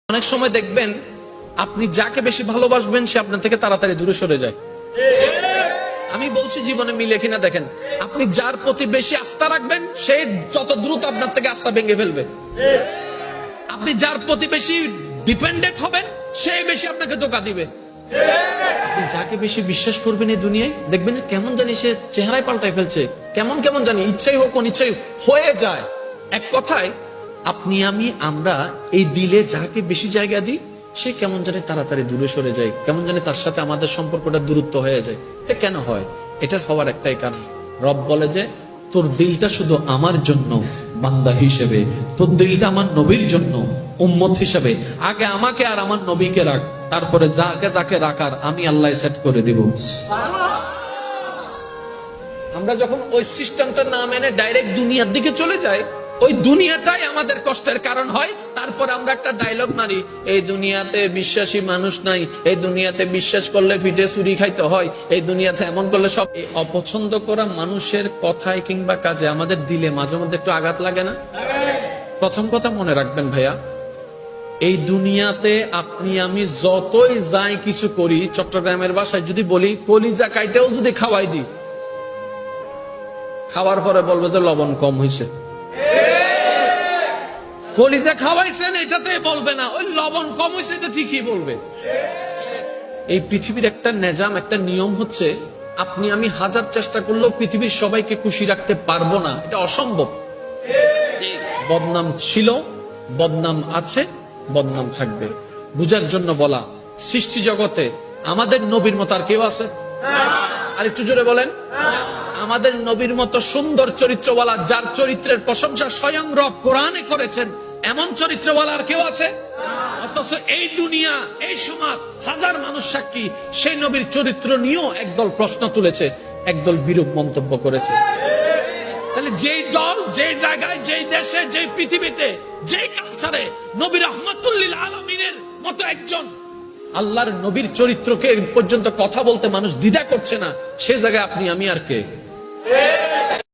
অনেক সময় দেখবেন আপনি যাকে বেশি ভালোবাসবেন সে আপনার থেকে তাড়াতাড়ি দূরে সরে যায়। আমি বলছি জীবনে মিলে কিনা দেখেন, আপনি যার প্রতি বেশি আস্থা রাখবেন সে যত দ্রুত আপনার থেকে আস্থা ভেঙে ফেলবে। আপনি যার প্রতি বেশি ডিপেন্ডেন্ট হবেন সে বেশি আপনাকে ধোঁকা দিবে। আপনি যাকে বেশি বিশ্বাস করবেন এই দুনিয়ায় দেখবেন কেমন জানি সে চেহারায় পাল্টাই ফেলছে, কেমন কেমন জানি ইচ্ছাই হোক অনিচ্ছাই হয়ে যায়। এক কথায় আপনি আমরা এই দিলে যাকে বেশি জায়গা দিই সে কেমন জানি তাড়াতাড়ি দূরে সরে যায়, কেমন জানি তার সাথে আমাদের সম্পর্কটা দূরত্ব হয়ে যায়। এটা কেন হয়? এটার হওয়ার একটাই কারণ, রব বলে যে তোর দিলটা শুধু আমার জন্য বান্দা হিসেবে, তোর দিলটা আমার নবীর জন্য উম্মত হিসেবে, আগে আমাকে আর আমার নবীকে রাখ, তারপরে যাকে যাকে রাখার আমি আল্লাহ সেট করে দিব। আমরা যখন ওই সিস্টেমটা না মেনে ডাইরেক্ট দুনিয়ার দিকে চলে যাই, ওই দুনিয়াটাই আমাদের কষ্টের কারণ হয়। তারপর আমরা একটা ডায়লগ মারি, এই দুনিয়াতে বিশ্বাসী মানুষ নাই, এই দুনিয়াতে বিশ্বাস করলে ফিটে চুরি খাইতে হয়, এই দুনিয়াতে এমন করলে সব। এই অপছন্দ করা মানুষের কথায় কিংবা কাজে আমাদের দিলে মাঝে মধ্যে একটু আঘাত লাগে না? প্রথম কথা মনে রাখবেন ভাইয়া, এই দুনিয়াতে আপনি আমি যতই যাই কিছু করি, চট্টগ্রামের ভাষায় যদি বলি কলিজা কাইটেও যদি খাওয়াই দিই, খাওয়ার পরে বলবে যে লবণ কম হয়েছে। কলিজা খাওয়াইছেন এটাতে বলবে না, ওই লবণ কম হয়েছে এটা ঠিকই বলবে। এই পৃথিবীর একটা নিজাম, একটা নিয়ম হচ্ছে আপনি আমি হাজার চেষ্টা করলেও পৃথিবীর সবাইকে খুশি রাখতে পারবো না, এটা অসম্ভব। বদনাম ছিল, বদনাম আছে, বদনাম থাকবে। বুঝার জন্য বলা, সৃষ্টি জগতে আমাদের নবীর মতো আর কেউ আছে? আর একটু জোরে বলেন। আমাদের নবীর মতো সুন্দর চরিত্রওয়ালা, যার চরিত্রের প্রশংসা স্বয়ং রব কোরআনে করেছেন, এমন চরিত্রওয়ালা আর কেউ আছে? অথচ এই দুনিয়া, এই সমাজ, হাজার মানুষ সাক্ষী সেই নবীর চরিত্র নিয়েও একদল প্রশ্ন তুলেছে, একদল বিরূপ মন্তব্য করেছে। তাহলে যেই দল, যেই জায়গায়, যেই দেশে, যেই পৃথিবীতে, যেই কালচারে নবী রাহমাতুল লিল আলামিনের মতো একজন আল্লাহর নবীর চরিত্রকে পর্যন্ত কথা বলতে মানুষ দ্বিধা করছে না, সে জায়গায় আপনি আমি আর কে?